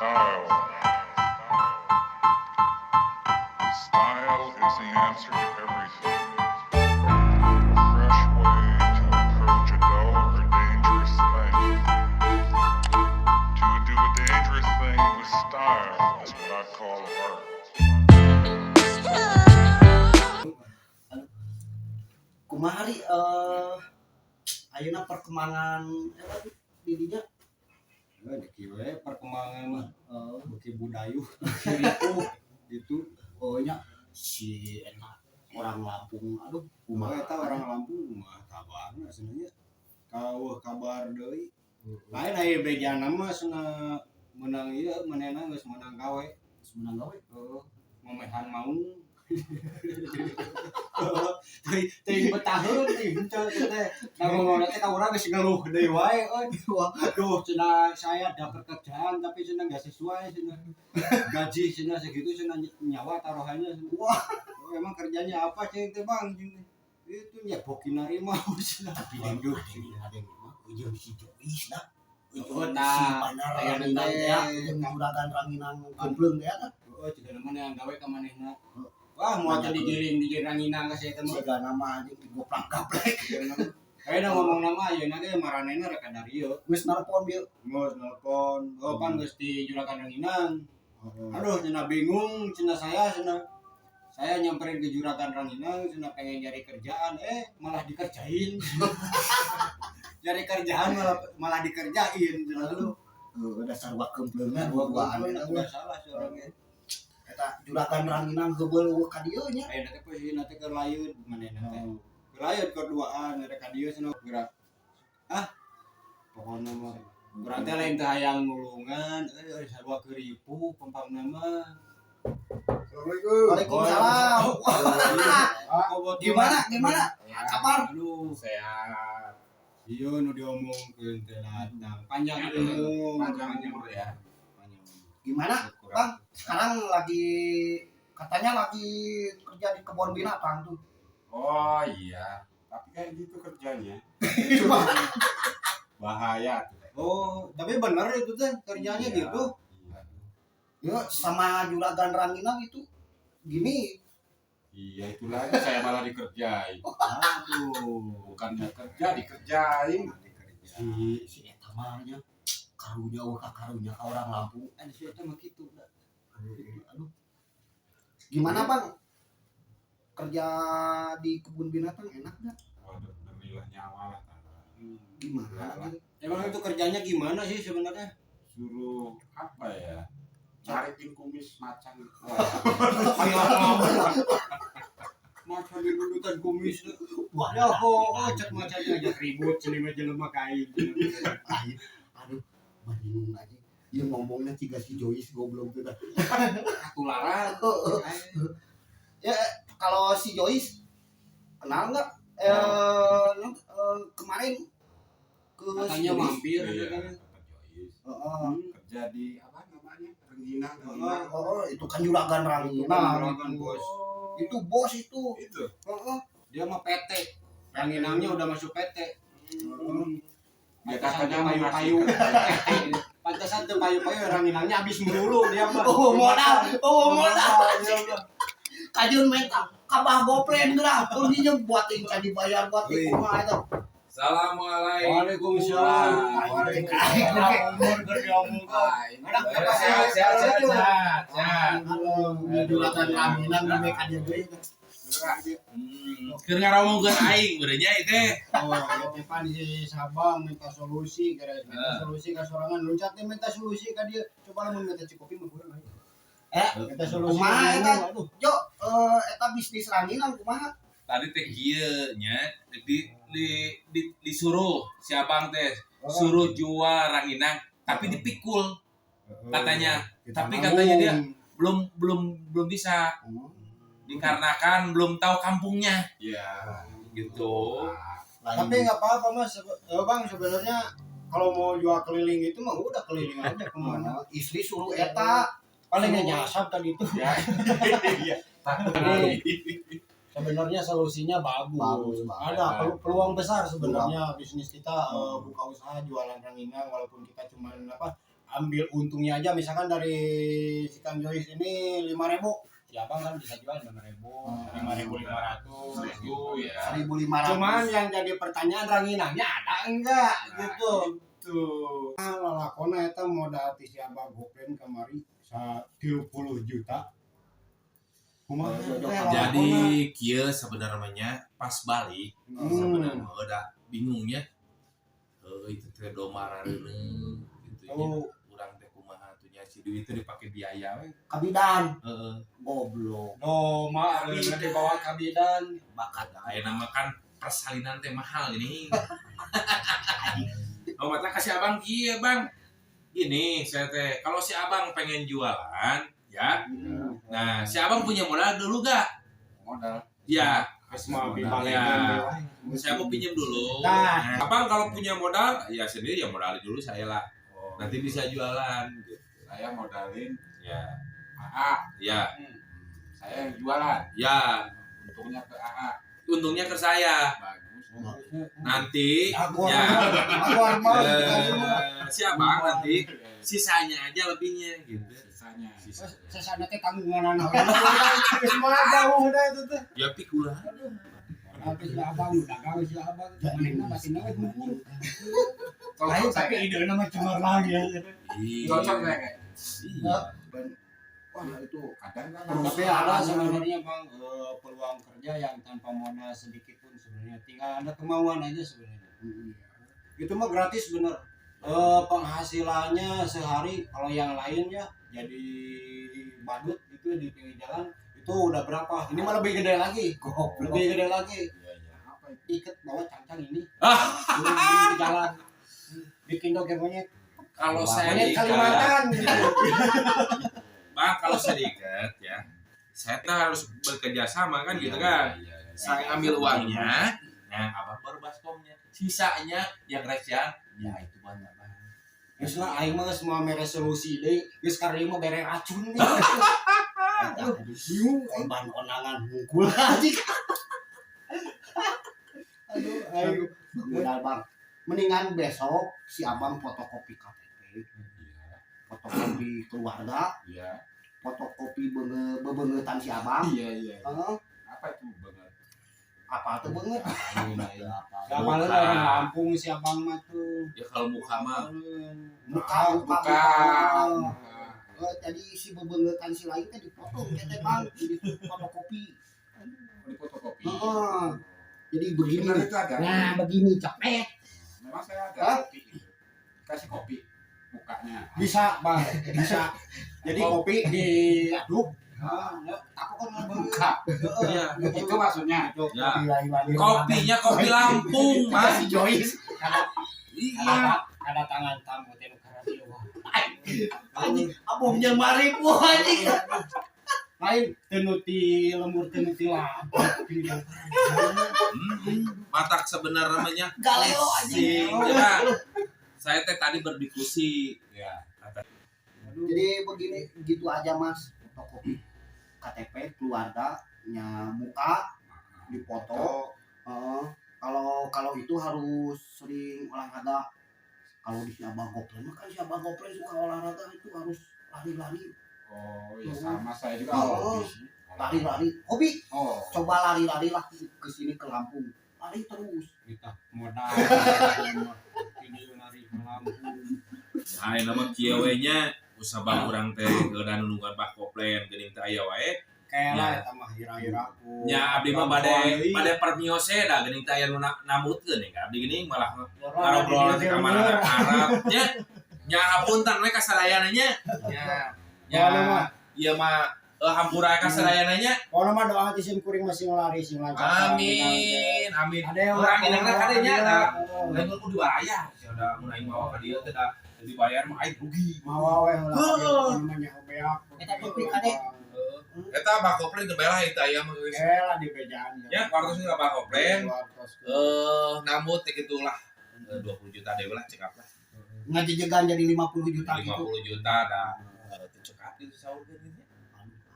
Style. Style is the answer to everything. A fresh way to approach a dull or dangerous thing. To do a dangerous thing with style is what I call art. Kumari ayeuna perkembangan didinya kieu perkembangan mah beuki budayu gitu. oh nya si eta orang Lampung aduh Kumaha eta orang Lampung mah kabarna sebenarnya kaweuh kabar deui. Lain aya bejana mah cenah menang ieu manehna geus menang gawe. semenang gawe Memehan maung. Teuing betaheun teh teh. Nah ngomongna teh ka urang geus ngeluh deui wae euy. Aduh cenah saya dapat kerjaan tapi cenah enggak sesuai cenah. Gaji cenah segitu cenah nyawa taruhannya. Wah, emang kerjanya apa cing teh Bang? Itu nyebok narima cenah. tapi dengduk ada mah ujung si Jois dah Oh, ujung si tah. Panar Aya Ranginang teh. ya ujung juragan Ranginang kumplung ya kan Oh, cenah mana yang gawe ka manehna. Wah, moal teh digiring ranginang ka saya teh mah. siga nama anjing digoprak-gaplek Ayeuna ngomong nama ayeuna ge maranehna rek ada ieu. geus nelpon bieu Geus nelpon, oh pan geus di Juragan Ranginang. Aduh, cenah bingung, cenah saya nyamperin ke Juragan Ranginang, cenah pengen nyari kerjaan, malah dikerjain. Nyari kerjaan malah dikerjain, cenah lu. udah sarwa kempleungna dua-duaan Enggak salah seorangnya. eta juragan Ranginang geubeuh ka dieu nya Ayeuna teh posisina teh keur layeut manehna teh. Layeut keduaan rek ka dieu cenah gerak. Pokona mah urang teh lain teh hayang nulungan, sarua keur ripuh pempangna mah. Waalaikumsalam. Gimana kabar? Aduh, sehat. Iya nu diomongkeun teh latang. Panjang umur ya. Gimana Bang? Sekarang katanya lagi kerja di kebun binatang tuh. Oh iya, tapi kayak gitu kerjanya. Bahaya. Oh, tapi bener itu teh kerjanya Iya, gitu. Iya. Ya sama juragan Ranginang itu gini. Iya itu lagi saya malah dikerjain. Aduh, Bukannya kerja dikerjain. Si eta mah nya karunya karunya ka orang Lampung. si eta mah kitu. Aduh. Gimana Bang? Kerja di kebun binatang enak enggak? Waduh, demilah nyawa lah. Gimana gitu? Emang itu kerjanya gimana sih sebenarnya? Suruh apa ya? Cariin kumis macan. Kayak ngomong. Macan di lulutan kumis. Wah, Ya cek macannya aja ribut celima jelema kain. aduh, bingung aja. Dia ngomongnya tiga si Jois goblok tuh dah. Tularan. Ya kalau si Jois kenal nggak? Kemarin ke Katanya si Jois. mampir Iya, katanya. Pak Jois. Heeh. Kerja di apa namanya? Rengginang. Oh, itu kan juragan Ranginang. Juragan bos. Itu bos itu. Itu. Heeh. Dia mah PT. Ranginangnya udah masuk PT. Dia Pantesan katanya teh payu-payu. Pantesan teh payu-payu Ranginangnya habis melulu dia mah. Oh, modal. Dia mah. Kajun mental. Kabah goplen gerak. Kalau dia buatin kan dibayar buat itu mah itu. Assalamualaikum. Waalaikumsalam. Waalaikumsalam. Umur berdiomongkan. Enak apa Sehat. Juragan Ranginang di mereka dia deui. Keur ngaromongkeun aing beureunya ieu teh. Oh, ya Tepan di Sabang minta solusi minta solusi ka sorangan loncat teh minta solusi ka dia. Coba lamun minta cikopi mah kurang aja. Minta solusi. Kumaha eta? Aduh. Jo, eta bisnis Ranginang kumaha? Tadi teh kieu nya disuruh si abang teh suruh jual ranginang tapi dipikul katanya. Tapi katanya dia belum bisa dikarenakan belum tahu kampungnya Iya. gitu. Tapi nggak apa-apa mas, bang sebenarnya kalau mau jual keliling itu mah udah keliling aja kemana. Istri suruh eta. Paling nyasar tadi itu. Iya. Takut lagi. Sebenarnya solusinya bagus. Ada peluang besar sebenarnya bisnis kita buka usaha jualan ranginang walaupun kita cuma ambil untungnya aja, misalkan dari si Kang Joyce ini 5.000, si abang kan bisa jual 5.000, 5.500 gitu ya. 1.500. Cuman yang jadi pertanyaan ranginangnya ada enggak gitu. Tuh. Lalakona eta modal ti si abang Goplen kamari 30 juta. Kumaha teh lalakona? Jadi kieu sebenarnya pas balik sebenarnya udah bingungnya. Itu teh domarareun gitu nya. Urang teh kumaha atunya si duit teh dipake biaya we. Kabidan. Heeh. Goblok. Domarareun dibawa kabidan. Bakat. Aya nama kan persalinan teh mahal ini. Oh, mata kasih abang kieu, Bang. Gini, saya teh kalau si abang pengen jualan, ya. Nah, si abang punya modal dulu gak? Modal. Ya, Semua ya. Saya mau pinjam dulu. Nah. Abang kalau punya modal, ya sendiri ya modalin dulu saya lah. Nanti bisa jualan. Gitu. Saya modalin Ya, AA. ya, Saya yang jualan. ya. Untungnya ke AA. Untungnya ke saya. Bagus. Nanti, Aku ya. armah. Si abang nanti sisanya aja lebihnya gitu. Sisanya. Sesana teh tanggungan anak. Semua jauh dah itu teh. Ya pikulan. Tapi si abang dagang si abang mana masih naik ngumpul. Cocok saya. Tapi ide nama cemerlang ya. Cocok saya kayak. Iya. Wah itu kadang kan Tapi ada sebenarnya bang peluang kerja yang tanpa modal sedikit pun sebenarnya tinggal ada kemauan aja sebenarnya. Itu mah gratis bener. Penghasilannya sehari kalau yang lainnya jadi badut itu di pinggir jalan itu udah berapa? Ini mah lebih gede lagi. Lebih gede lagi. apa itu? Ikat bawa cangkang ini. Di jalan. Bikin doger monyet. Kalau saya Monyet diikat, Kalimantan gitu. Bang, kalau saya diikat ya, saya tuh harus bekerja sama kan gitu kan. Saya ambil uangnya, nah abang baru baskomnya. Sisanya yang recehan, ya itu banyak bang. Geus lah aing mah geus mau resolusi deui, geus karya mah bere racun nih. Bingung korban konangan mungkul aja. Aduh. Modal bang. Mendingan besok si abang fotokopi KTP, fotokopi keluarga, Iya. fotokopi bebengetan si abang. Iya. Apa itu banget? Apa tuh banget? Gambaran orang Lampung si abang mah tuh. Ya kalau muka mah, Muka. Jadi si bebengetan si lain teh dipotong teh bang, jadi fotokopi. Di fotokopi. Heeh. Jadi begini. Benar itu ada. Nah, begini cepet. Memang saya ada Hah? kopi itu. Kasih kopi mukanya. Bisa bang, bisa. Jadi kopi diaduk. Aku kan ngebuka. iya. Itu maksudnya. Ya. Kopinya kopi Lampung, Mas. Si Joyce. Iya. Ada tangan tamu teh karena dia. Anjing, abungnya mari po anjing. Lain tenuti lembur tenuti lah. Matak sebenarnya Galeo anjing. Coba, saya teh tadi berdiskusi. Ya. Jadi begini gitu aja Mas. Fotokopi KTP keluarganya, muka dipoto. Kalau itu harus sering olahraga. Kalau di si Abang Goplen kan si Abang Goplen suka olahraga itu harus lari-lari. Oh, ya sama saya juga Oh. hobi. Lari-lari. Hobi. Oh. Coba lari-lari lah ke sini ke Lampung. Lari terus. Kita modal. Ini lari ke Lampung. Nah, nama kieu-nya usabang urang teh geuna nunungan Pak Koplen geuning teh aya wae. Kayak Ya. lah eta mah hira-hiraku. Nya abdi mah bade permiose da geuning teh aya nu namutkeun ning abdi geuning malah ngobrol teh ka mana Arab nya. Nya hapunten we ka sadayana nya. Nya ieu mah hampura ka sadayana nya. Pokona mah doa hati sim kuring masih ngelari sing lancar. Amin. Amin. Ada yang Urang inangna ka dieu nya da. Oh. Lain kudu dibayar. Sia mun aing bawa ka dieu teh da dibayar mah aing rugi. Mau we lah namanya hobeak. Eta kopi kade. Eta Pak Koplen teu belah eta aya mah geus. Lah di bejaan. Ya, wartos ka Pak Koplen. Wartos. Namut teh gitulah 20 juta deh lah cekap lah Ngajejegan jadi 50 juta gitu. 50 juta dah cekap itu saur gitu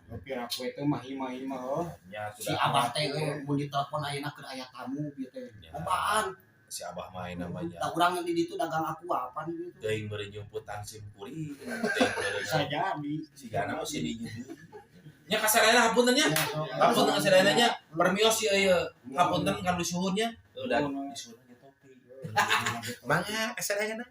Kopi raku itu mahi-mahi mah. ya Si Abah teh mun ditelepon ayeuna keur aya tamu gitu teh. Lobaan. si abah main namanya Tak urang di ditu dagang aku apa gitu. teuing beureun nyumputan simpuri teuing beureun Bisa jadi. sigana mah si dinya nya kasadayana hapunten nya hapunten kasadayana nya permios ieu ieu hapunten kan lusuhunnya udah disuhun ge topi mangga kasadayana